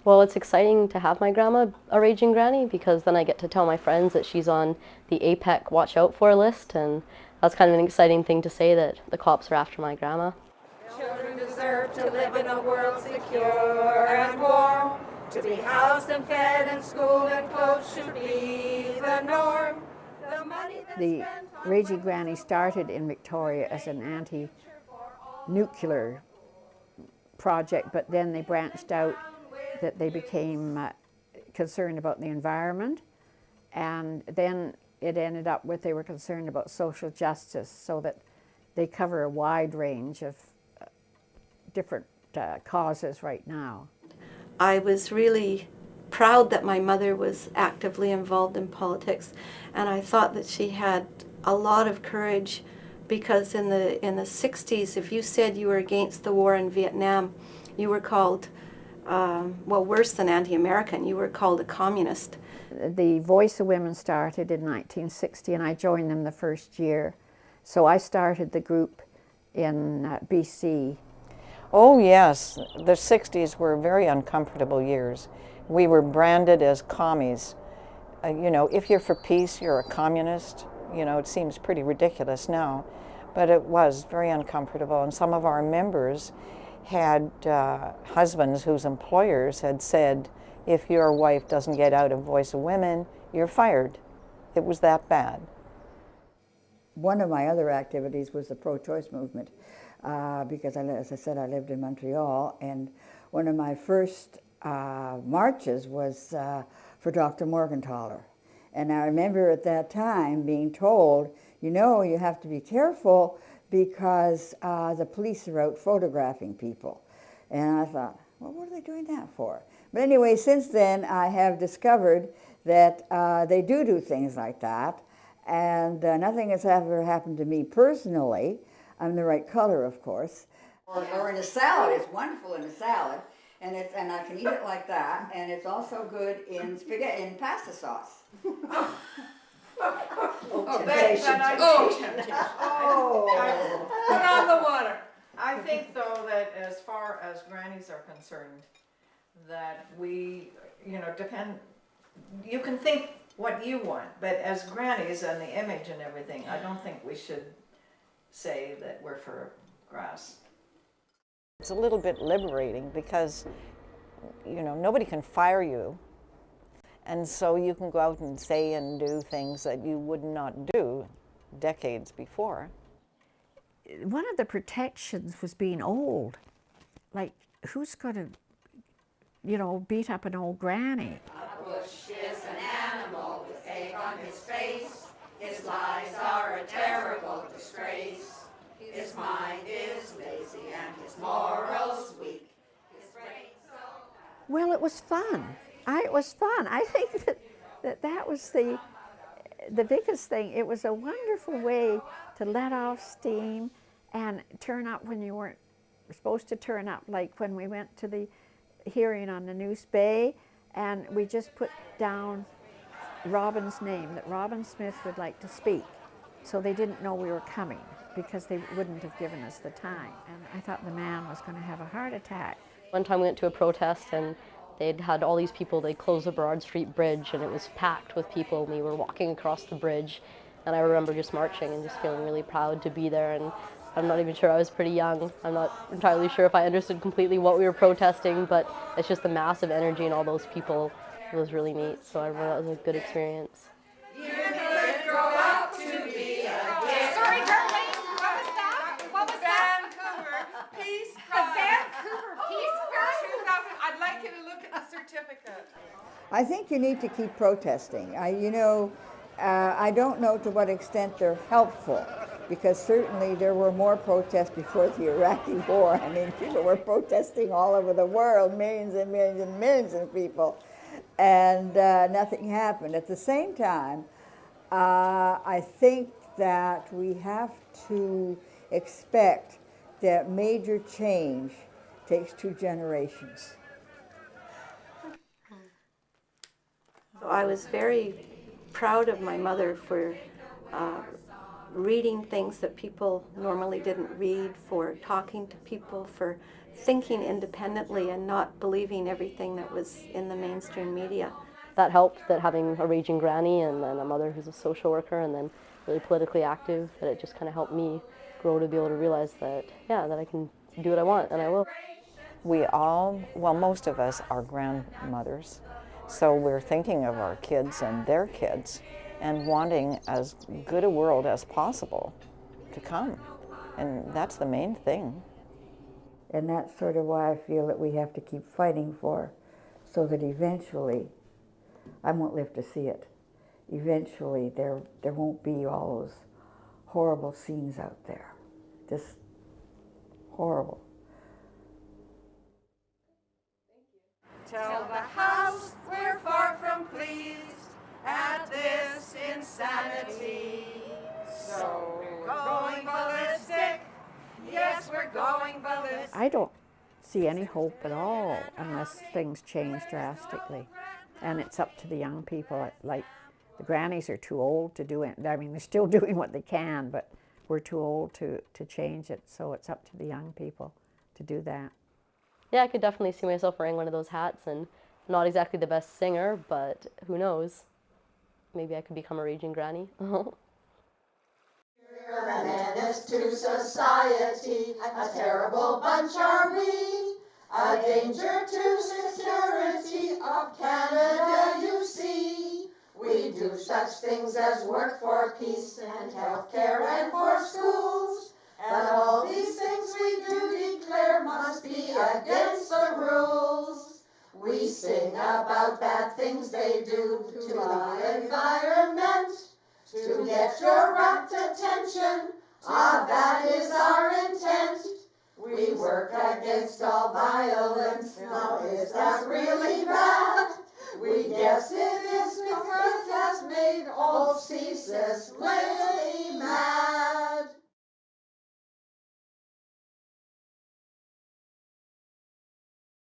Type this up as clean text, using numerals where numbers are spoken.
Well, it's exciting to have my grandma a raging granny because then I get to tell my friends that she's on the APEC watch out for list, and that's kind of an exciting thing to say that the cops are after my grandma. Children deserve to live in a world secure and warm, to be housed and fed and schooled and clothed should be the norm. The Raging Granny started in Victoria as an anti-nuclear project, but then they branched out that they became concerned about the environment, and then it ended up with they were concerned about social justice, so that they cover a wide range of different causes right now. I was really proud that my mother was actively involved in politics, and I thought that she had a lot of courage, because in the 60s, if you said you were against the war in Vietnam, you were called, well, worse than anti-American, you were called a communist. The Voice of Women started in 1960, and I joined them the first year. So I started the group in BC. Oh yes, the 60s were very uncomfortable years. We were branded as commies. You know, if you're for peace, you're a communist. You know, it seems pretty ridiculous now, but it was very uncomfortable. And some of our members had husbands whose employers had said, if your wife doesn't get out of Voice of Women, you're fired. It was that bad. One of my other activities was the pro-choice movement, because, as I said, I lived in Montreal, and one of my first marches was for Dr. Morgentaler. And I remember at that time being told, you know, you have to be careful because the police are out photographing people. And I thought, well, what are they doing that for? But anyway, since then, I have discovered that they do things like that, and nothing has ever happened to me personally. I'm the right color, of course. Or in a salad. It's wonderful in a salad, and I can eat it like that, and it's also good in spaghetti, in pasta sauce. Temptation. Put on the water. I think, though, that as far as grannies are concerned, that we, you know, you can think what you want, but as grannies and the image and everything, I don't think we should say that we're for grass. It's a little bit liberating because, you know, nobody can fire you. And so you can go out and say and do things that you would not do decades before. One of the protections was being old. Like, who's going to, you know, beat up an old granny? A bush is an animal with egg on his face. His lies are a terrible disgrace. His mind is lazy and his morals weak. His brain so fat. Well, it was fun. It was fun. I think that was the biggest thing. It was a wonderful way to let off steam and turn up when you weren't supposed to turn up, like when we went to the hearing on the News Bay, and we just put down Robin's name, that Robin Smith would like to speak. So they didn't know we were coming because they wouldn't have given us the time. And I thought the man was going to have a heart attack. One time we went to a protest and they'd had all these people, they'd closed the Broad Street Bridge and it was packed with people, and we were walking across the bridge, and I remember just marching and just feeling really proud to be there. And I'm not even sure, I was pretty young, I'm not entirely sure if I understood completely what we were protesting, but it's just the massive energy in all those people. It was really neat, so I remember that was a good experience. You could grow up to be a Sorry, Darlene, what was that? What was that? Vancouver Peace The Prize. Vancouver Peace Prize? I'd like you to look at the certificate. I think you need to keep protesting. I don't know to what extent they're helpful, because certainly there were more protests before the Iraqi war. I mean, people were protesting all over the world, millions and millions and millions of people, and nothing happened. At the same time, I think that we have to expect that major change takes 2 generations. So I was very proud of my mother for reading things that people normally didn't read, for talking to people, for thinking independently and not believing everything that was in the mainstream media. That helped, that having a raging granny and then a mother who's a social worker and then really politically active, that it just kind of helped me grow to be able to realize that, yeah, that I can do what I want, and I will. We all, well, most of us are grandmothers, so we're thinking of our kids and their kids and wanting as good a world as possible to come. And that's the main thing. And that's sort of why I feel that we have to keep fighting for, so that eventually, I won't live to see it, eventually there won't be all those horrible scenes out there. Just horrible. Tell the House we're far from pleased at this insanity. So we're going ballistic. Yes, we're going ballistic. I don't see any hope at all unless things change drastically. And it's up to the young people. Like, the grannies are too old to do it. I mean, they're still doing what they can, but we're too old to change it. So it's up to the young people to do that. Yeah, I could definitely see myself wearing one of those hats, and not exactly the best singer, but who knows? Maybe I could become a raging granny. We're a menace to society, a terrible bunch are we, a danger to security of Canada, you see. We do such things as work for peace and healthcare and for schools, and all these things we do declare must be against the rules. We sing about bad things they do to the environment, to get your rapt attention. That is our intent. We work against all violence. Now, is that really bad? We guess it